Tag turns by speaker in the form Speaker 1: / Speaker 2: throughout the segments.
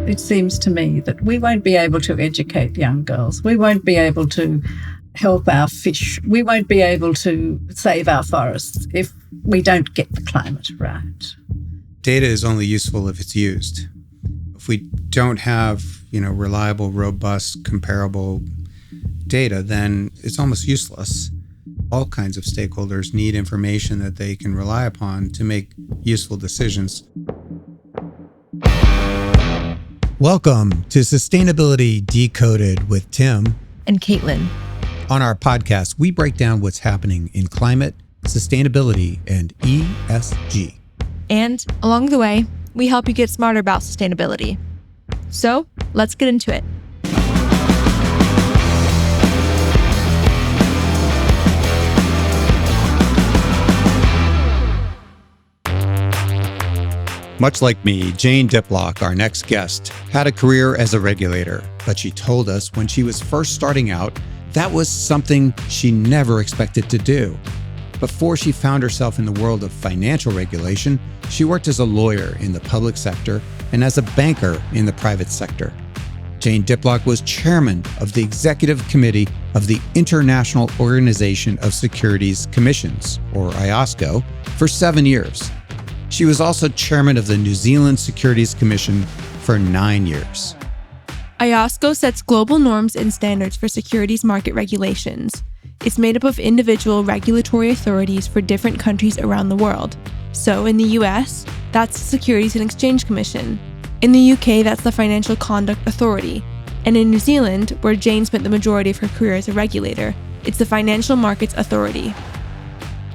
Speaker 1: it seems to me that we won't be able to educate young girls. We won't be able to help our fish. We won't be able to save our forests if we don't get the climate right.
Speaker 2: Data is only useful if it's used. If we don't have, reliable, robust, comparable data, then it's almost useless. All kinds of stakeholders need information that they can rely upon to make useful decisions. Welcome to Sustainability Decoded with Tim
Speaker 3: and Caitlin.
Speaker 2: On our podcast, we break down what's happening in climate, sustainability, and ESG.
Speaker 3: And along the way, we help you get smarter about sustainability. So let's get into it.
Speaker 2: Much like me, Jane Diplock, our next guest, had a career as a regulator, but she told us when she was first starting out, that was something she never expected to do. Before she found herself in the world of financial regulation, she worked as a lawyer in the public sector and as a banker in the private sector. Jane Diplock was chairman of the executive committee of the International Organization of Securities Commissions, or IOSCO, for 7 years. She was also chairman of the New Zealand Securities Commission for 9 years.
Speaker 3: IOSCO sets global norms and standards for securities market regulations. It's made up of individual regulatory authorities for different countries around the world. So in the US, that's the Securities and Exchange Commission. In the UK, that's the Financial Conduct Authority. And in New Zealand, where Jane spent the majority of her career as a regulator, it's the Financial Markets Authority.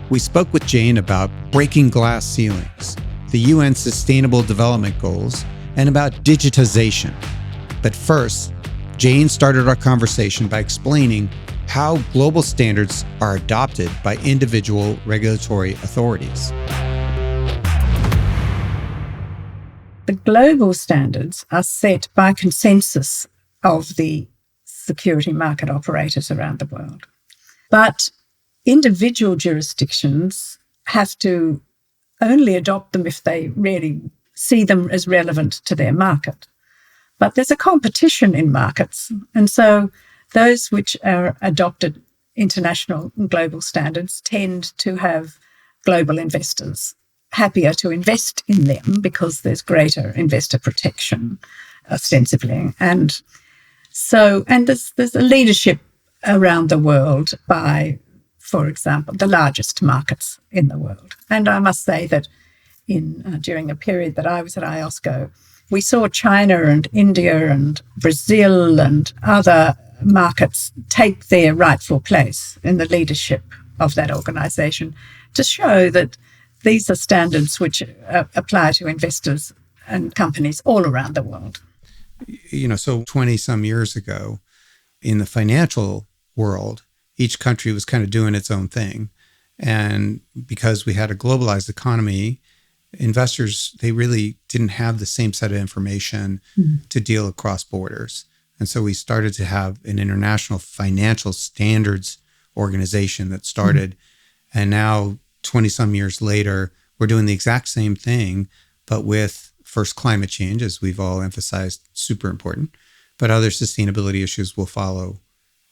Speaker 2: We spoke with Jane about breaking glass ceilings, the UN Sustainable Development Goals, and about digitization. But first, Jane started our conversation by explaining how global standards are adopted by individual regulatory authorities.
Speaker 1: The global standards are set by consensus of the security market operators around the world. But individual jurisdictions have to only adopt them if they really see them as relevant to their market. But there's a competition in markets, and so those which are adopted international and global standards tend to have global investors happier to invest in them because there's greater investor protection, ostensibly. And there's a leadership around the world by, for example, the largest markets in the world. And I must say that during the period that I was at IOSCO, we saw China and India and Brazil and other markets take their rightful place in the leadership of that organisation to show that these are standards which apply to investors and companies all around the world.
Speaker 2: So 20 some years ago, in the financial world, each country was kind of doing its own thing. And because we had a globalized economy, investors, they really didn't have the same set of information to deal across borders. And so we started to have an international financial standards organization that started. And now, 20 some years later, we're doing the exact same thing, but with first climate change, as we've all emphasized, super important, but other sustainability issues will follow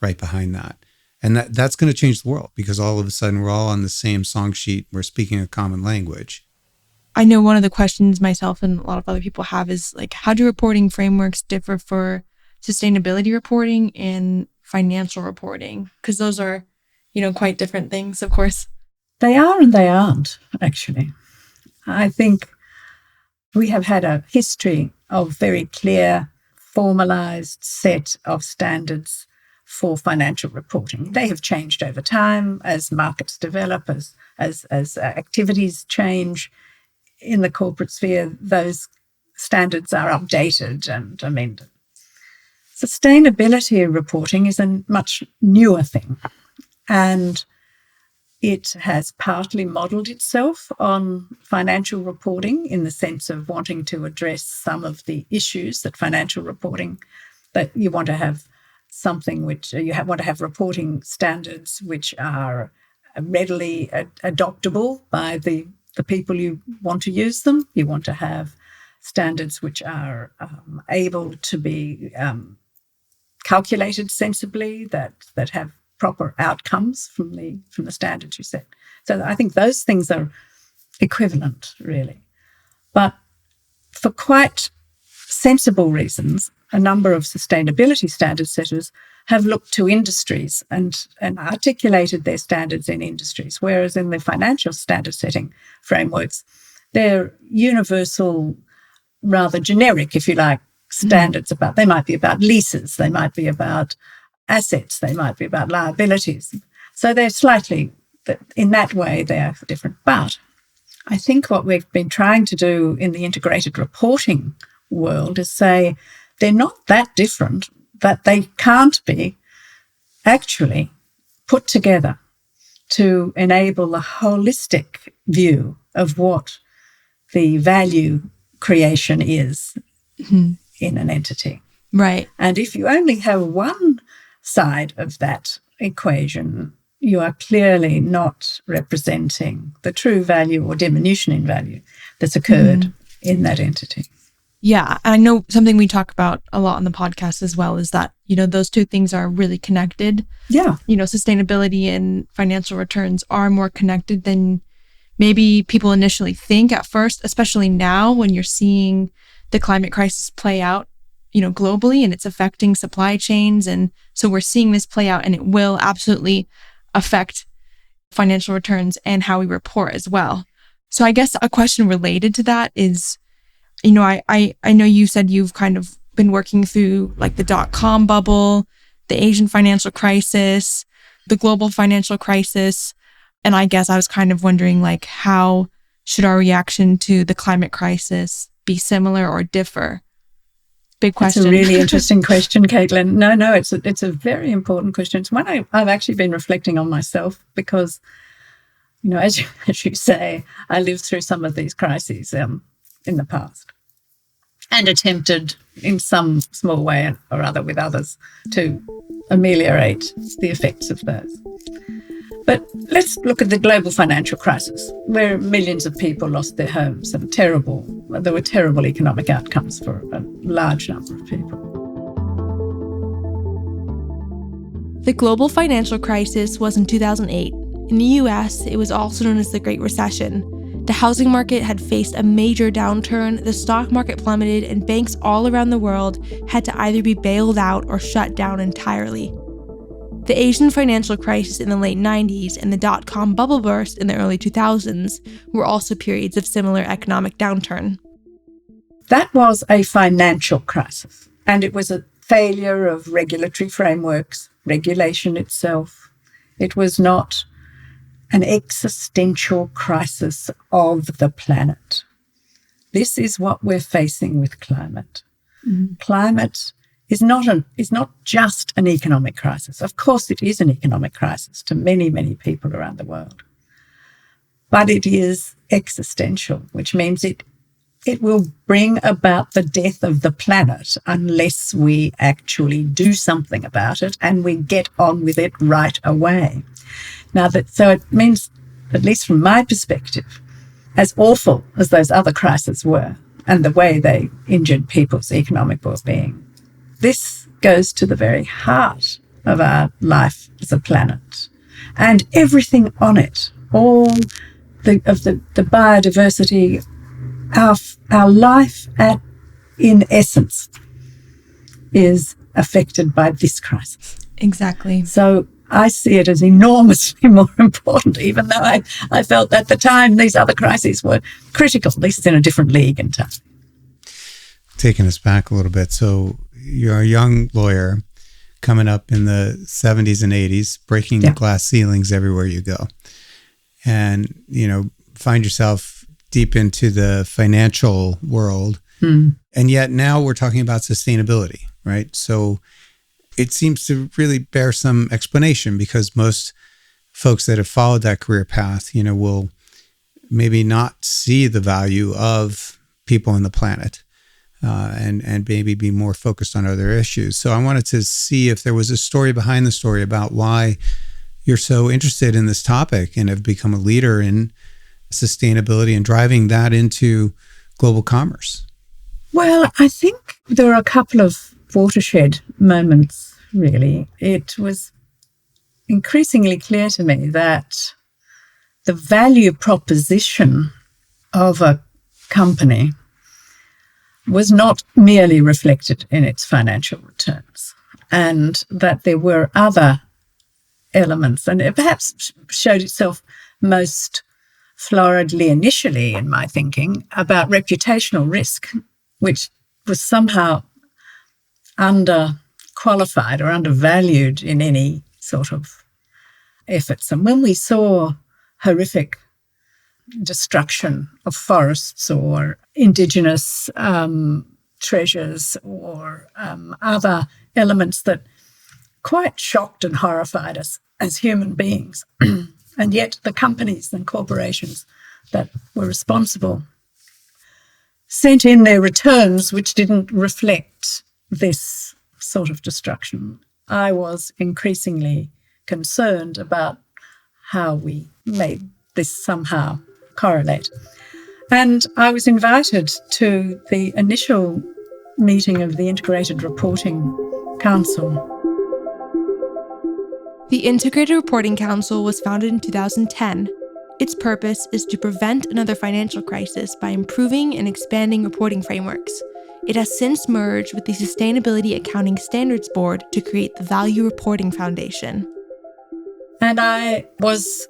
Speaker 2: right behind that. And that's going to change the world because all of a sudden we're all on the same song sheet. We're speaking a common language.
Speaker 3: I know one of the questions myself and a lot of other people have is how do reporting frameworks differ for sustainability reporting and financial reporting? Because those are, quite different things, of course.
Speaker 1: They are and they aren't, actually. I think we have had a history of very clear, formalized set of standards for financial reporting. They have changed over time as markets develop, as activities change. In the corporate sphere, those standards are updated and amended. Sustainability reporting is a much newer thing, and it has partly modelled itself on financial reporting in the sense of wanting to address some of the issues that financial reporting, that you want to have something which want to have reporting standards which are readily adoptable by the people you want to use them. You want to have standards which are able to be calculated sensibly, that have proper outcomes from the standards you set. So I think those things are equivalent, really. But for quite sensible reasons, a number of sustainability standard setters have looked to industries and articulated their standards in industries, whereas in the financial standard setting frameworks, they're universal, rather generic, if you like, standards about, they might be about leases, they might be about assets, they might be about liabilities. So they're slightly, in that way, they are different. But I think what we've been trying to do in the integrated reporting world is say they're not that different, that they can't be actually put together to enable the holistic view of what the value creation is in an entity.
Speaker 3: Right.
Speaker 1: And if you only have one side of that equation, you are clearly not representing the true value or diminution in value that's occurred in that entity.
Speaker 3: Yeah. And I know something we talk about a lot on the podcast as well is that, those two things are really connected.
Speaker 1: Yeah.
Speaker 3: Sustainability and financial returns are more connected than maybe people initially think at first, especially now when you're seeing the climate crisis play out, globally, and it's affecting supply chains. And so we're seeing this play out, and it will absolutely affect financial returns and how we report as well. So I guess a question related to that is, I know you said you've kind of been working through like the .com bubble, the Asian financial crisis, the global financial crisis. And I guess I was kind of wondering, like, how should our reaction to the climate crisis be similar or differ? Big question.
Speaker 1: It's a really interesting question, Caitlin. No, it's a very important question. It's one I've actually been reflecting on myself because, as you say, I lived through some of these crises in the past and attempted in some small way or other with others to ameliorate the effects of those. But let's look at the global financial crisis, where millions of people lost their homes and there were terrible economic outcomes for a large number of people.
Speaker 3: The global financial crisis was in 2008. In the US, it was also known as the Great Recession. The housing market had faced a major downturn, the stock market plummeted, and banks all around the world had to either be bailed out or shut down entirely. The Asian financial crisis in the late 90s and the dot-com bubble burst in the early 2000s were also periods of similar economic downturn.
Speaker 1: That was a financial crisis, and it was a failure of regulatory frameworks, regulation itself. It was not an existential crisis of the planet. This is what we're facing with climate. Climate is not just an economic crisis. Of course, it is an economic crisis to many, many people around the world. But it is existential, which means it will bring about the death of the planet unless we actually do something about it and we get on with it right away. So it means, at least from my perspective, as awful as those other crises were and the way they injured people's economic well-being, this goes to the very heart of our life as a planet and everything on it, all the biodiversity, our life in essence is affected by this crisis.
Speaker 3: Exactly.
Speaker 1: So I see it as enormously more important, even though I felt at the time these other crises were critical. This is in a different league in time.
Speaker 2: Taking us back a little bit. So you're a young lawyer coming up in the 70s and 80s, breaking the glass ceilings everywhere you go. And, find yourself deep into the financial world. And yet now we're talking about sustainability, right? So it seems to really bear some explanation because most folks that have followed that career path, will maybe not see the value of people on the planet and maybe be more focused on other issues. So I wanted to see if there was a story behind the story about why you're so interested in this topic and have become a leader in sustainability and driving that into global commerce.
Speaker 1: Well, I think there were a couple of watershed moments, really. It was increasingly clear to me that the value proposition of a company was not merely reflected in its financial returns, and that there were other elements, and it perhaps showed itself most floridly initially in my thinking about reputational risk, which was somehow underqualified or undervalued in any sort of efforts. And when we saw horrific destruction of forests or indigenous treasures or other elements that quite shocked and horrified us as human beings, and yet the companies and corporations that were responsible sent in their returns which didn't reflect this sort of destruction. I was increasingly concerned about how we made this somehow correlate. And I was invited to the initial meeting of the Integrated Reporting Council.
Speaker 3: The Integrated Reporting Council was founded in 2010. Its purpose is to prevent another financial crisis by improving and expanding reporting frameworks. It has since merged with the Sustainability Accounting Standards Board to create the Value Reporting Foundation.
Speaker 1: And I was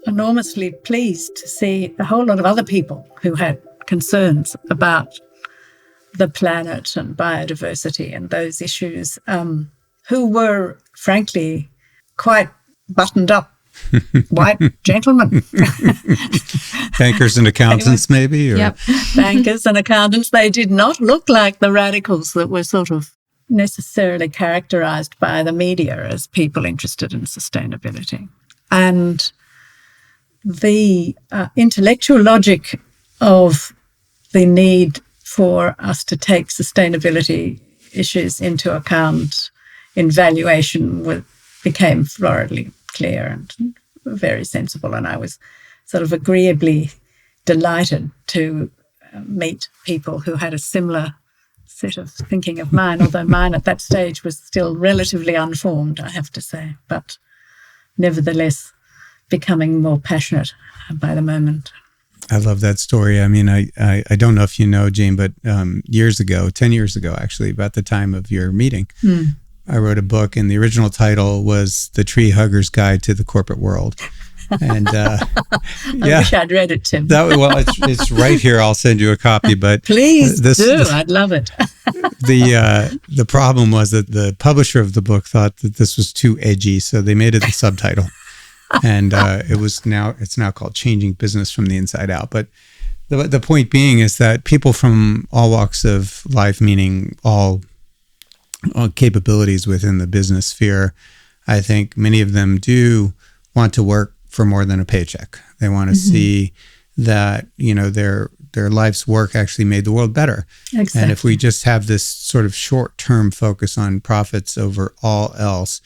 Speaker 1: enormously pleased to see a whole lot of other people who had concerns about the planet and biodiversity and those issues, who were, frankly, quite buttoned up white gentlemen.
Speaker 2: Bankers and accountants,
Speaker 1: Anyway,
Speaker 2: maybe? Or?
Speaker 1: Yep, bankers and accountants. They did not look like the radicals that were sort of necessarily characterised by the media as people interested in sustainability. And the intellectual logic of the need for us to take sustainability issues into account in valuation became floridly clear and very sensible. And I was sort of agreeably delighted to meet people who had a similar set of thinking of mine, although mine at that stage was still relatively unformed, I have to say, but nevertheless becoming more passionate by the moment.
Speaker 2: I love that story. I mean, I don't know if you know, Jane, but 10 years ago, actually, about the time of your meeting, I wrote a book, and the original title was The Tree Hugger's Guide to the Corporate World. And I
Speaker 1: wish I'd read it, Tim.
Speaker 2: It's right here. I'll send you a copy. But
Speaker 1: please do. I'd love it.
Speaker 2: The problem was that the publisher of the book thought that this was too edgy, so they made it the subtitle. And it's now called Changing Business from the Inside Out. But the point being is that people from all walks of life, meaning all capabilities within the business sphere, I think many of them do want to work for more than a paycheck. They want to see that, their life's work actually made the world better.
Speaker 1: Exactly.
Speaker 2: And if we just have this sort of short-term focus on profits over all else,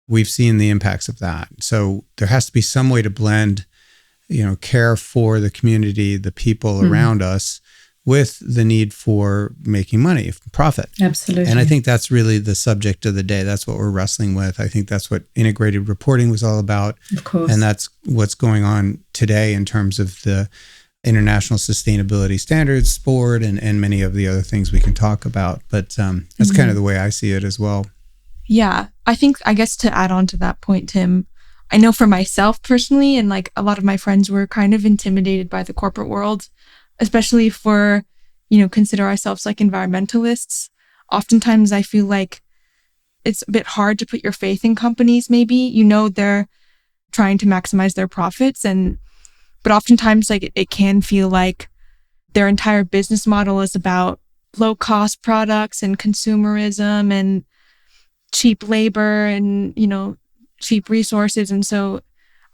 Speaker 2: we've seen the impacts of that. So there has to be some way to blend, care for the community, the people around us, with the need for making money, profit.
Speaker 1: Absolutely.
Speaker 2: And I think that's really the subject of the day. That's what we're wrestling with. I think that's what integrated reporting was all about.
Speaker 1: Of course.
Speaker 2: And that's what's going on today in terms of the International Sustainability Standards Board and many of the other things we can talk about. But that's kind of the way I see it as well.
Speaker 3: Yeah, I guess to add on to that point, Tim, I know for myself personally, and like a lot of my friends were kind of intimidated by the corporate world, especially if we're, consider ourselves like environmentalists. Oftentimes I feel like it's a bit hard to put your faith in companies, maybe. They're trying to maximize their profits, but oftentimes like it can feel like their entire business model is about low cost products and consumerism and cheap labor and, cheap resources. And so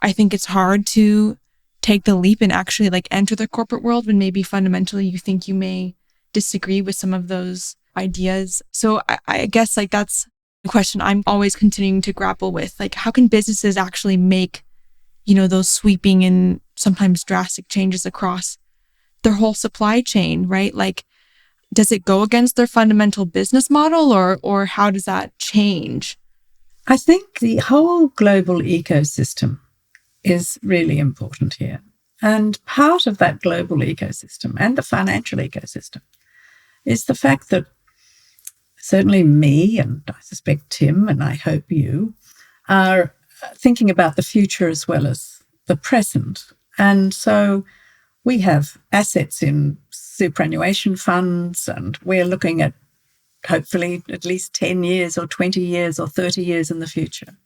Speaker 3: I think it's hard to take the leap and actually like enter the corporate world when maybe fundamentally you think you may disagree with some of those ideas. So I guess like that's the question I'm always continuing to grapple with. Like, how can businesses actually make, those sweeping and sometimes drastic changes across their whole supply chain, right? Like, does it go against their fundamental business model, or how does that change?
Speaker 1: I think the whole global ecosystem is really important here. And part of that global ecosystem and the financial ecosystem is the fact that certainly me, and I suspect Tim, and I hope you, are thinking about the future as well as the present. And so we have assets in superannuation funds, and we're looking at hopefully at least 10 years or 20 years or 30 years in the future.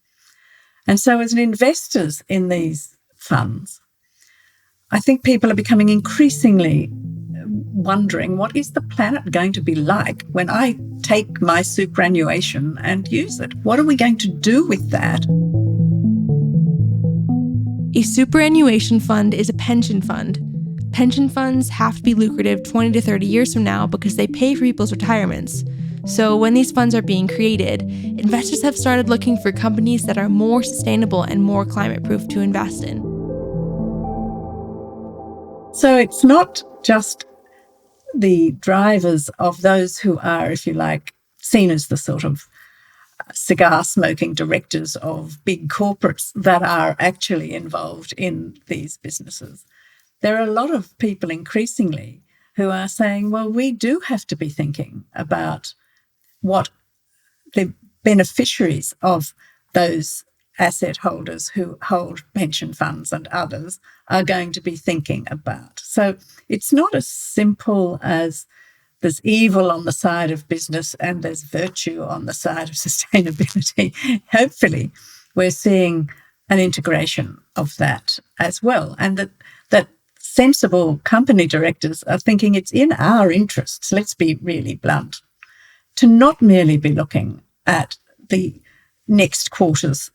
Speaker 1: And so as investors in these funds, I think people are becoming increasingly wondering, what is the planet going to be like when I take my superannuation and use it? What are we going to do with that?
Speaker 3: A superannuation fund is a pension fund. Pension funds have to be lucrative 20 to 30 years from now because they pay for people's retirements. So when these funds are being created, investors have started looking for companies that are more sustainable and more climate-proof to invest in.
Speaker 1: So it's not just the drivers of those who are, if you like, seen as the sort of cigar-smoking directors of big corporates that are actually involved in these businesses. There are a lot of people increasingly who are saying, well, we do have to be thinking about what the beneficiaries of those asset holders who hold pension funds and others are going to be thinking about. So it's not as simple as there's evil on the side of business and there's virtue on the side of sustainability. Hopefully, we're seeing an integration of that as well, and that sensible company directors are thinking it's in our interests, let's be really blunt, to not merely be looking at the next quarter's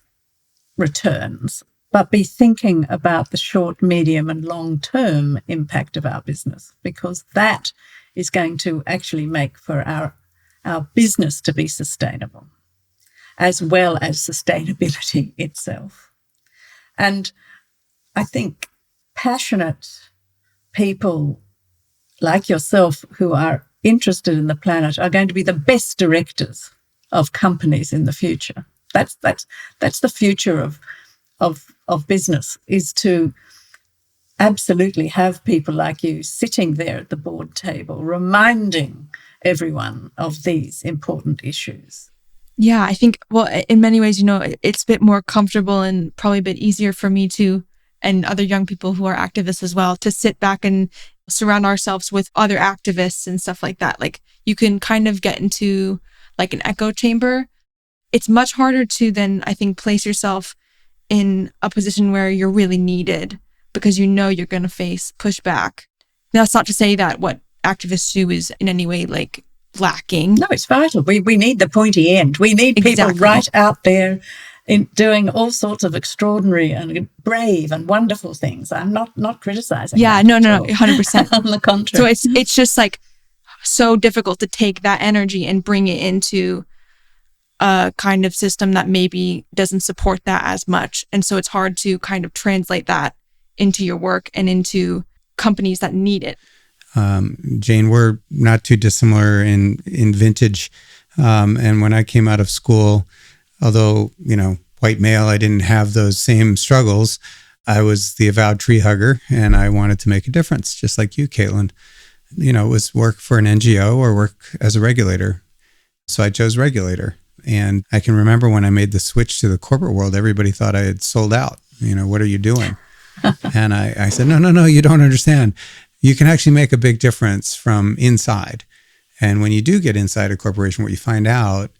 Speaker 1: returns, but be thinking about the short, medium and long-term impact of our business, because that is going to actually make for our business to be sustainable, as well as sustainability itself. And I think passionate people like yourself who are interested in the planet are going to be the best directors of companies in the future. That's the future of business, is to absolutely have people like you sitting there at the board table, reminding everyone of these important issues.
Speaker 3: Yeah, I think, well, in many ways, it's a bit more comfortable and probably a bit easier for me to, and other young people who are activists as well, to sit back and surround ourselves with other activists and stuff like that. Like, you can kind of get into like an echo chamber. It's much harder to then, I think, place yourself in a position where you're really needed, because you're going to face pushback. Now, that's not to say that what activists do is in any way like lacking.
Speaker 1: No, it's vital. We need the pointy end. We need people right out there in doing all sorts of extraordinary and brave and wonderful things. I'm not criticizing.
Speaker 3: Yeah, no, 100%.
Speaker 1: On the contrary.
Speaker 3: So it's just like so difficult to take that energy and bring it into a kind of system that maybe doesn't support that as much. And so it's hard to kind of translate that into your work and into companies that need it.
Speaker 2: Jane, we're not too dissimilar in vintage. And when I came out of school, although, white male, I didn't have those same struggles. I was the avowed tree hugger, and I wanted to make a difference, just like you, Caitlin. It was work for an NGO or work as a regulator. So I chose regulator. And I can remember when I made the switch to the corporate world, everybody thought I had sold out. What are you doing? And I said, no, you don't understand. You can actually make a big difference from inside. And when you do get inside a corporation, what you find out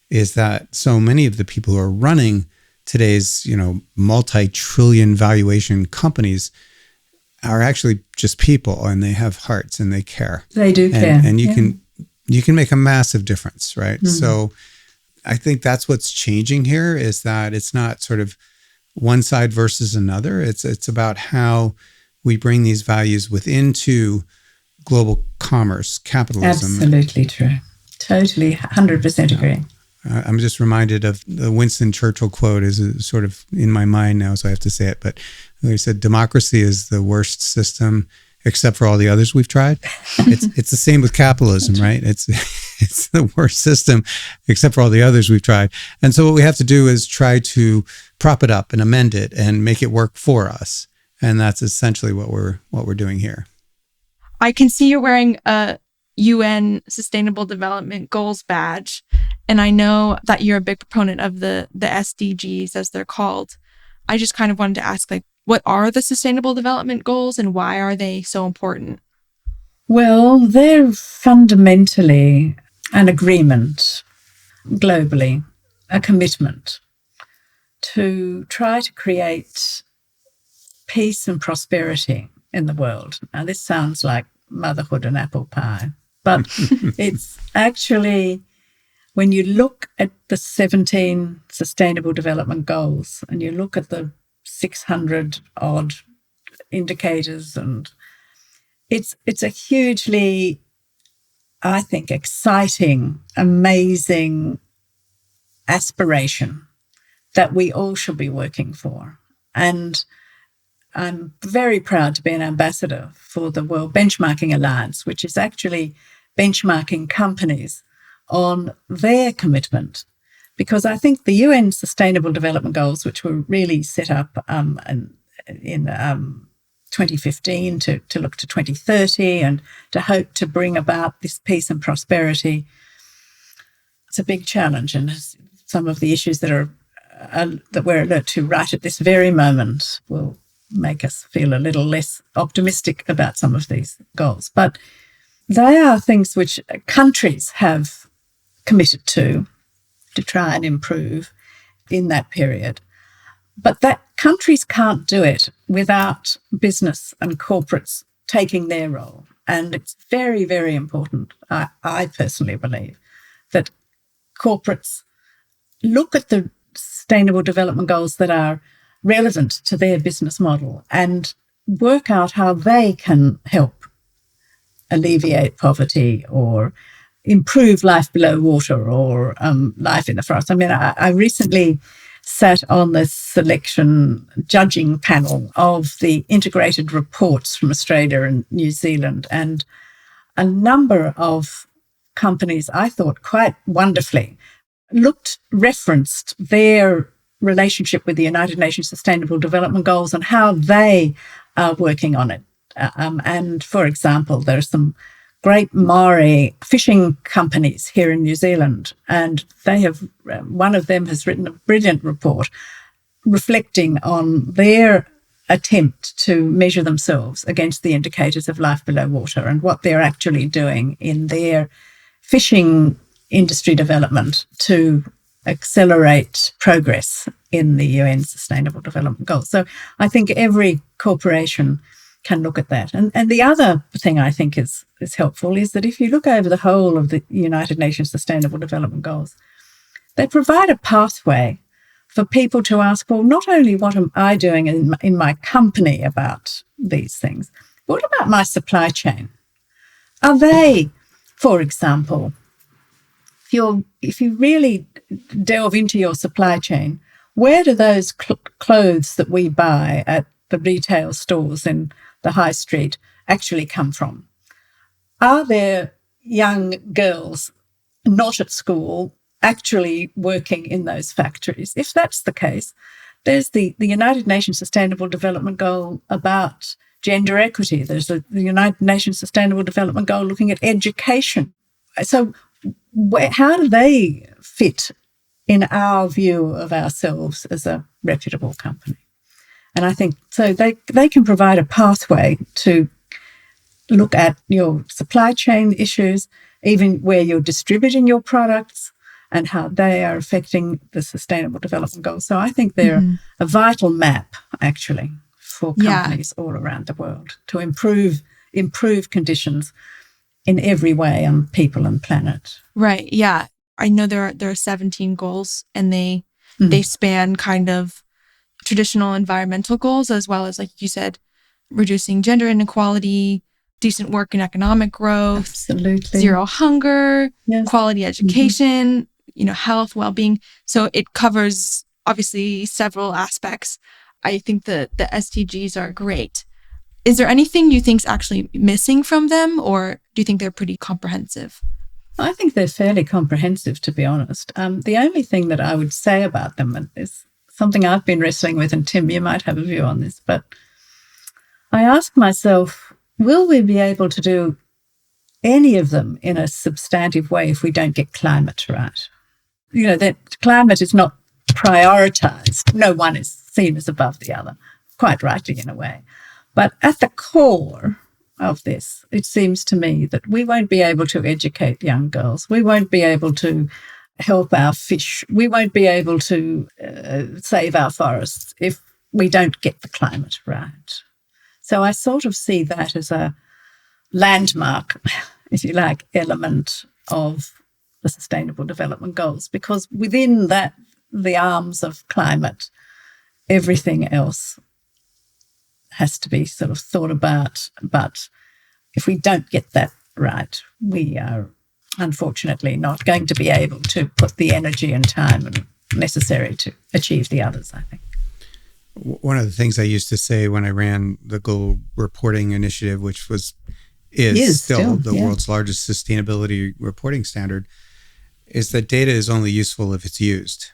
Speaker 2: is that so many of the people who are running today's, multi-trillion valuation companies are actually just people, and they have hearts and they care.
Speaker 1: They do care.
Speaker 2: And you can make a massive difference, right? Mm-hmm. So I think that's what's changing here, is that it's not sort of one side versus another. It's about how we bring these values into global commerce, capitalism.
Speaker 1: Absolutely true. Totally, 100% agree.
Speaker 2: I'm just reminded of the Winston Churchill quote, is sort of in my mind now, so I have to say it. But he said, democracy is the worst system except for all the others we've tried. It's the same with capitalism, right? It's the worst system except for all the others we've tried. And so what we have to do is try to prop it up and amend it and make it work for us. And that's essentially what we're doing here.
Speaker 3: I can see you're wearing a UN Sustainable Development Goals badge. And I know that you're a big proponent of the SDGs, as they're called. I just kind of wanted to ask, like, what are the Sustainable Development Goals and why are they so important?
Speaker 1: Well, they're fundamentally an agreement globally, a commitment to try to create peace and prosperity in the world. Now, this sounds like motherhood and apple pie, but it's actually, when you look at the 17 Sustainable Development Goals and you look at the 600 odd indicators, and it's a hugely, I think, exciting, amazing aspiration that we all should be working for. And I'm very proud to be an ambassador for the World Benchmarking Alliance, which is actually benchmarking companies on their commitment. Because I think the UN Sustainable Development Goals, which were really set up in 2015 to look to 2030 and to hope to bring about this peace and prosperity, it's a big challenge. And some of the issues that we're alert to right at this very moment will make us feel a little less optimistic about some of these goals. But they are things which countries have committed to try and improve in that period. But that countries can't do it without business and corporates taking their role. And it's very, very important, I personally believe, that corporates look at the Sustainable Development Goals that are relevant to their business model and work out how they can help alleviate poverty or improve life below water or life in the forest. I mean, I recently sat on the selection judging panel of the integrated reports from Australia and New Zealand, and a number of companies, I thought quite wonderfully, referenced their relationship with the United Nations Sustainable Development Goals and how they are working on it. And for example, there are some great Maori fishing companies here in New Zealand, and one of them has written a brilliant report reflecting on their attempt to measure themselves against the indicators of life below water and what they're actually doing in their fishing industry development to accelerate progress in the UN Sustainable Development Goals. So I think every corporation can look at that. And the other thing I think is helpful is that if you look over the whole of the United Nations Sustainable Development Goals, they provide a pathway for people to ask, well, not only what am I doing in my company about these things, what about my supply chain? Are they, for example, if you really delve into your supply chain, where do those clothes that we buy at the retail stores in the high street actually come from? Are there young girls not at school actually working in those factories? If that's the case, there's the United Nations Sustainable Development Goal about gender equity. There's the United Nations Sustainable Development Goal looking at education. So how do they fit in our view of ourselves as a reputable company? And I think so they can provide a pathway to look at your supply chain issues, even where you're distributing your products and how they are affecting the Sustainable Development Goals. So I think they're a vital map, actually, for companies all around the world to improve conditions in every way on people and planet.
Speaker 3: Right. Yeah. I know there are 17 goals, and they span kind of traditional environmental goals, as well as, like you said, reducing gender inequality, decent work and economic growth,
Speaker 1: absolutely,
Speaker 3: zero hunger, quality education, health, well-being. So it covers obviously several aspects. I think the SDGs are great. Is there anything you think's actually missing from them, or do you think they're pretty comprehensive?
Speaker 1: I think they're fairly comprehensive, to be honest. The only thing that I would say about them is something I've been wrestling with, and Tim, you might have a view on this, but I ask myself, will we be able to do any of them in a substantive way if we don't get climate right? That climate is not prioritised. No one is seen as above the other, quite rightly in a way. But at the core of this, it seems to me that we won't be able to educate young girls. We won't be able to help our fish. We won't be able to save our forests if we don't get the climate right. So I sort of see that as a landmark, if you like, element of the Sustainable Development Goals, because within that, the arms of climate, everything else has to be sort of thought about. But if we don't get that right, we are unfortunately not going to be able to put the energy and time necessary to achieve the others, I think.
Speaker 2: One of the things I used to say when I ran the Global Reporting Initiative, which is still the world's largest sustainability reporting standard, is that data is only useful if it's used.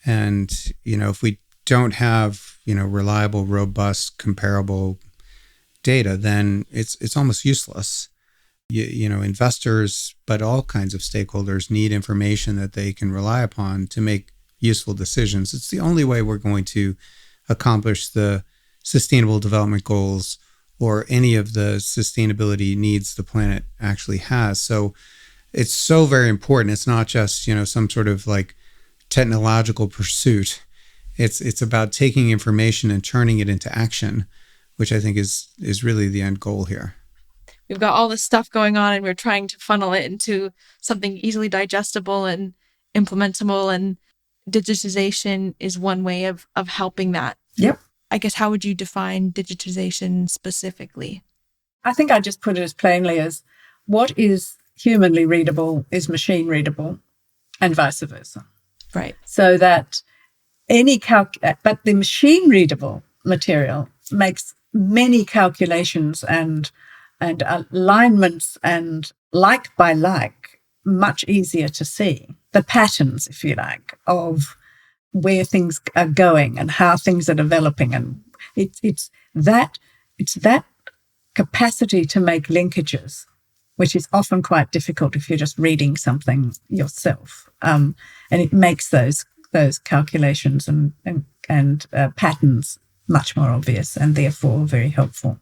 Speaker 2: And, if we don't have, reliable, robust, comparable data, then it's almost useless. Investors, but all kinds of stakeholders need information that they can rely upon to make useful decisions. It's the only way we're going to accomplish the Sustainable Development Goals or any of the sustainability needs the planet actually has. So it's so very important. It's not just, some sort of like technological pursuit. It's about taking information and turning it into action, which I think is really the end goal here.
Speaker 3: We've got all this stuff going on and we're trying to funnel it into something easily digestible and implementable, and digitization is one way of helping that.
Speaker 1: Yep.
Speaker 3: I guess, how would you define digitization specifically?
Speaker 1: I think I just put it as plainly as what is humanly readable is machine readable, and vice versa.
Speaker 3: Right.
Speaker 1: So that but the machine readable material makes many calculations and alignments and like by like much easier to see. The patterns, if you like, of where things are going and how things are developing, and it's that capacity to make linkages, which is often quite difficult if you're just reading something yourself, and it makes those calculations and patterns much more obvious and therefore very helpful.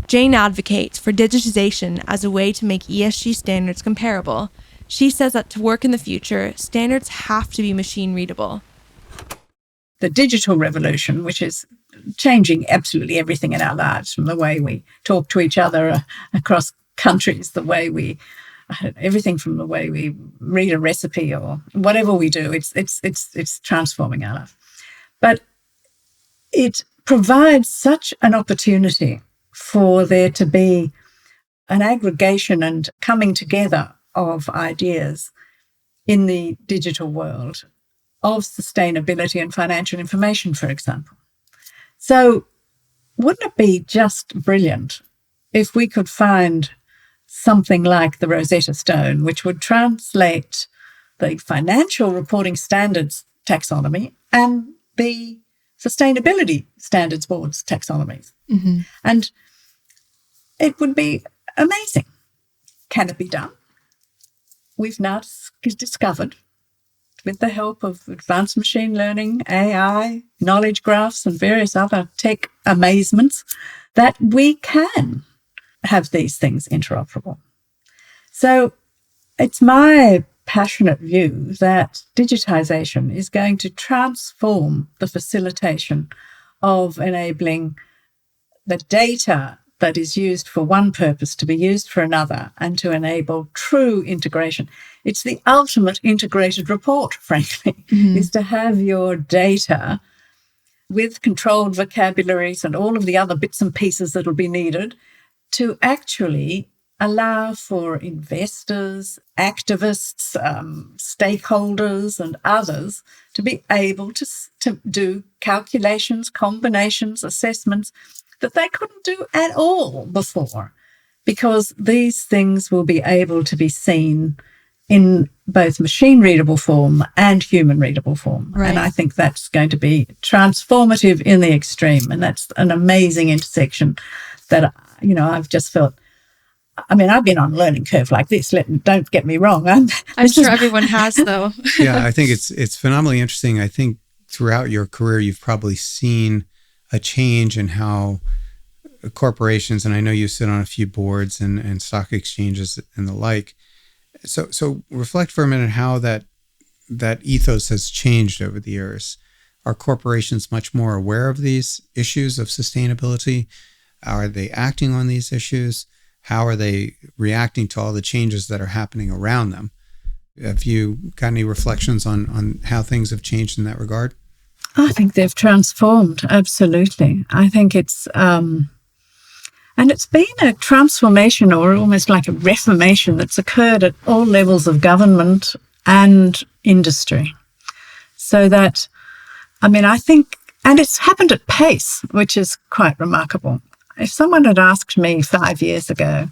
Speaker 3: Jane advocates for digitization as a way to make ESG standards comparable. She says that to work in the future, standards have to be machine readable.
Speaker 1: The digital revolution, which is changing absolutely everything in our lives, from the way we talk to each other across countries, everything from the way we read a recipe or whatever we do, it's transforming our life. But it provides such an opportunity for there to be an aggregation and coming together of ideas in the digital world of sustainability and financial information, for example. So wouldn't it be just brilliant if we could find something like the Rosetta Stone, which would translate the financial reporting standards taxonomy and the sustainability standards board's taxonomies?
Speaker 3: Mm-hmm.
Speaker 1: And it would be amazing. Can it be done? We've now discovered, with the help of advanced machine learning, AI, knowledge graphs, and various other tech amazements, that we can have these things interoperable. So it's my passionate view that digitization is going to transform the facilitation of enabling the data that is used for one purpose to be used for another, and to enable true integration. It's the ultimate integrated report, frankly, is to have your data with controlled vocabularies and all of the other bits and pieces that will be needed to actually allow for investors, activists, stakeholders and others to be able to do calculations, combinations, assessments that they couldn't do at all before, because these things will be able to be seen in both machine-readable form and human-readable form.
Speaker 3: Right.
Speaker 1: And I think that's going to be transformative in the extreme. And that's an amazing intersection that, I've just felt. I mean, I've been on a learning curve like this. Don't get me wrong.
Speaker 3: I'm sure everyone has, though.
Speaker 2: Yeah, I think it's phenomenally interesting. I think throughout your career, you've probably seen a change in how corporations, and I know you sit on a few boards and stock exchanges and the like. So reflect for a minute how that ethos has changed over the years. Are corporations much more aware of these issues of sustainability? Are they acting on these issues? How are they reacting to all the changes that are happening around them? Have you got any reflections on how things have changed in that regard?
Speaker 1: I think they've transformed, absolutely. I think it's... And it's been a transformation, or almost like a reformation, that's occurred at all levels of government and industry. So that, I think, and it's happened at pace, which is quite remarkable. If someone had asked me 5 years ago,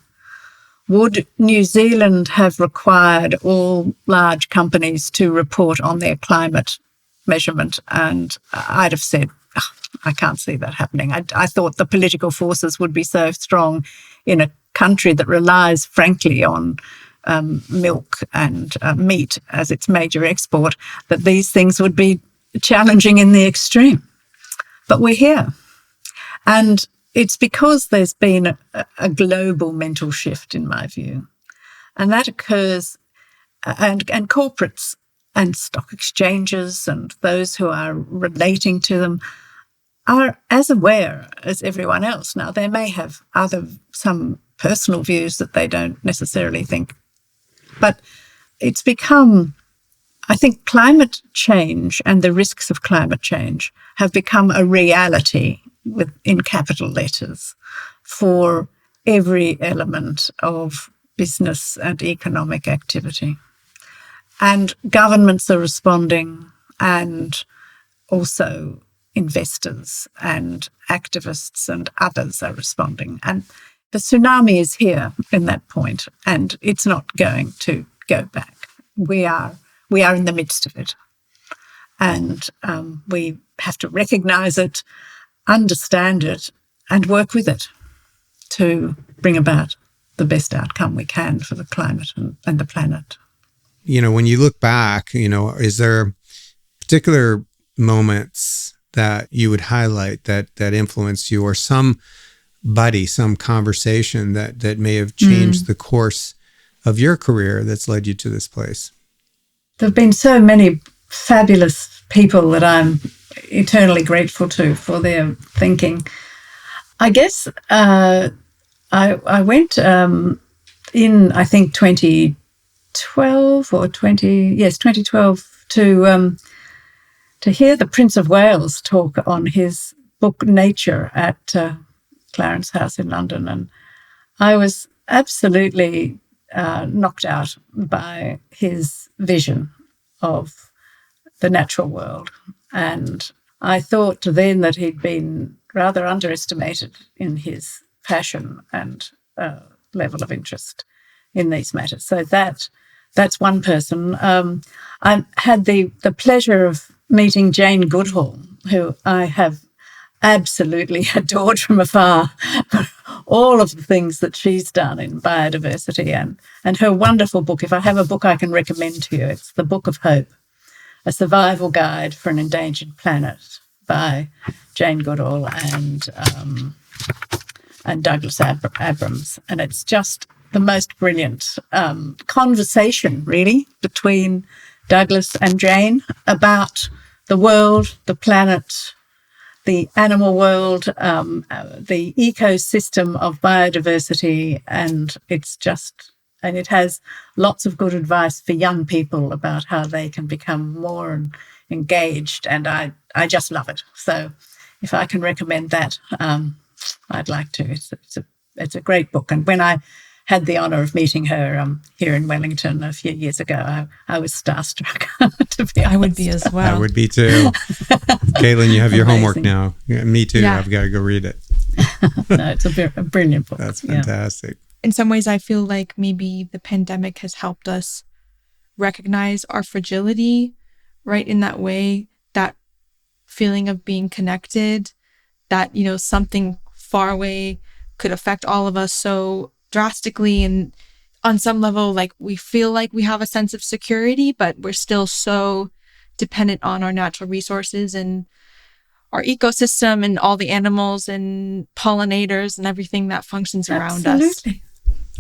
Speaker 1: would New Zealand have required all large companies to report on their climate measurement? And I'd have said, I can't see that happening. I thought the political forces would be so strong in a country that relies, frankly, on milk and meat as its major export, that these things would be challenging in the extreme. But we're here. And it's because there's been a global mental shift, in my view. And that occurs, and corporates and stock exchanges and those who are relating to them are as aware as everyone else. Now, they may have some personal views that they don't necessarily think, but it's become, I think, climate change and the risks of climate change have become a reality in capital letters for every element of business and economic activity. And governments are responding, and also investors and activists and others are responding. And the tsunami is here in that point, and it's not going to go back. We are in the midst of it. And we have to recognise it, understand it, and work with it to bring about the best outcome we can for the climate and the planet.
Speaker 2: When you look back, is there particular moments that you would highlight that influenced you, or somebody, some conversation that may have changed the course of your career that's led you to this place?
Speaker 1: There have been so many fabulous people that I'm eternally grateful to for their thinking. I guess I went in, I think, 2012 to hear the Prince of Wales talk on his book Nature at Clarence House in London. And I was absolutely knocked out by his vision of the natural world. And I thought then that he'd been rather underestimated in his passion and level of interest in these matters. So that's one person. I had the pleasure of meeting Jane Goodall, who I have absolutely adored from afar, all of the things that she's done in biodiversity and her wonderful book. If I have a book I can recommend to you, it's The Book of Hope, A Survival Guide for an Endangered Planet by Jane Goodall and Douglas Abrams. And it's just the most brilliant conversation, really, between Douglas and Jane about the world, the planet, the animal world, the ecosystem of biodiversity, and it has lots of good advice for young people about how they can become more engaged, and I just love it. So if I can recommend that, I'd like to. It's a great book, and when I had the honour of meeting her here in Wellington a few years ago, I was starstruck, to be honest.
Speaker 3: I would be as well.
Speaker 2: I would be too. Caitlin, you have your
Speaker 1: Amazing.
Speaker 2: homework now. Yeah, me too.
Speaker 3: Yeah.
Speaker 2: I've got to go read it.
Speaker 1: No, it's a brilliant book.
Speaker 2: That's fantastic.
Speaker 3: In some ways, I feel like maybe the pandemic has helped us recognize our fragility, right? In that way, that feeling of being connected, that, something far away could affect all of us so drastically. And on some level, like, we feel like we have a sense of security, but we're still so dependent on our natural resources and our ecosystem and all the animals and pollinators and everything that functions around us.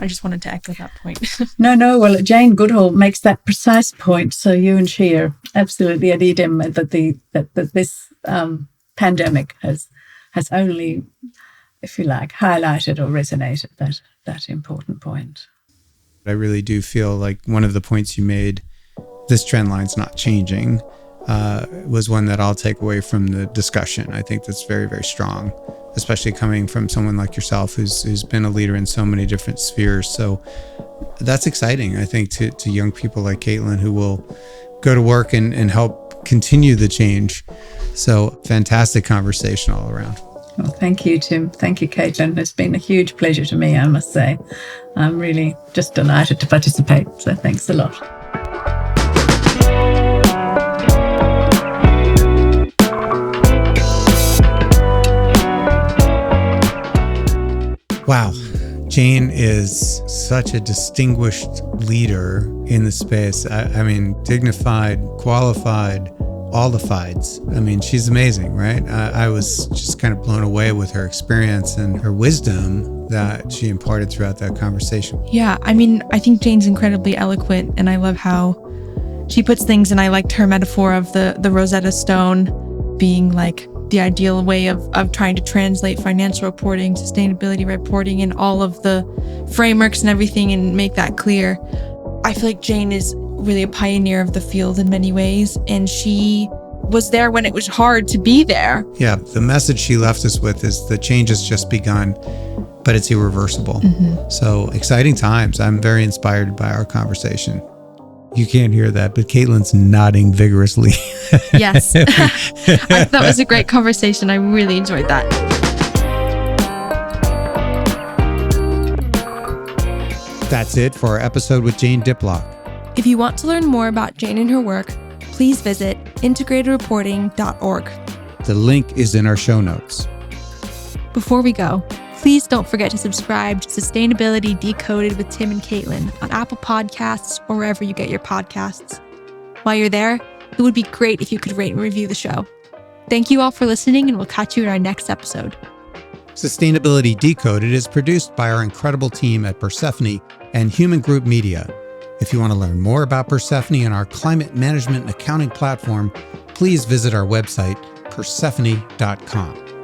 Speaker 3: I just wanted to echo that point.
Speaker 1: No. Well, Jane Goodall makes that precise point. So you and she are absolutely at idem that this pandemic has only, if you like, highlighted or resonated that important point.
Speaker 2: I really do feel like one of the points you made, this trend line's not changing, was one that I'll take away from the discussion. I think that's very, very strong, especially coming from someone like yourself who's been a leader in so many different spheres. So that's exciting, I think, to young people like Caitlin who will go to work and help continue the change. So fantastic conversation all around.
Speaker 1: Well, thank you, Tim. Thank you, Caitlin. It's been a huge pleasure to me, I must say. I'm really just delighted to participate. So thanks a lot.
Speaker 2: Wow. Jane is such a distinguished leader in the space. I mean, dignified, qualified, all the fides. I mean, she's amazing, right? I was just kind of blown away with her experience and her wisdom that she imparted throughout that conversation.
Speaker 3: Yeah, I mean, I think Jane's incredibly eloquent, and I love how she puts things, and I liked her metaphor of the Rosetta Stone being like the ideal way of trying to translate financial reporting, sustainability reporting, and all of the frameworks and everything and make that clear. I feel like Jane is really a pioneer of the field in many ways, and she was there when it was hard to be there.
Speaker 2: Yeah, the message she left us with is the change has just begun, but it's irreversible. So exciting times. I'm very inspired by our conversation. You can't hear that, but Caitlin's nodding vigorously.
Speaker 3: Yes. I thought that was a great conversation. I really enjoyed that.
Speaker 2: That's it for our episode with Jane Diplock.
Speaker 3: If you want to learn more about Jane and her work, please visit integratedreporting.org.
Speaker 2: The link is in our show notes.
Speaker 3: Before we go, please don't forget to subscribe to Sustainability Decoded with Tim and Caitlin on Apple Podcasts or wherever you get your podcasts. While you're there, it would be great if you could rate and review the show. Thank you all for listening, and we'll catch you in our next episode.
Speaker 2: Sustainability Decoded is produced by our incredible team at Persephone and Human Group Media. If you want to learn more about Persephone and our climate management and accounting platform, please visit our website, persephone.com.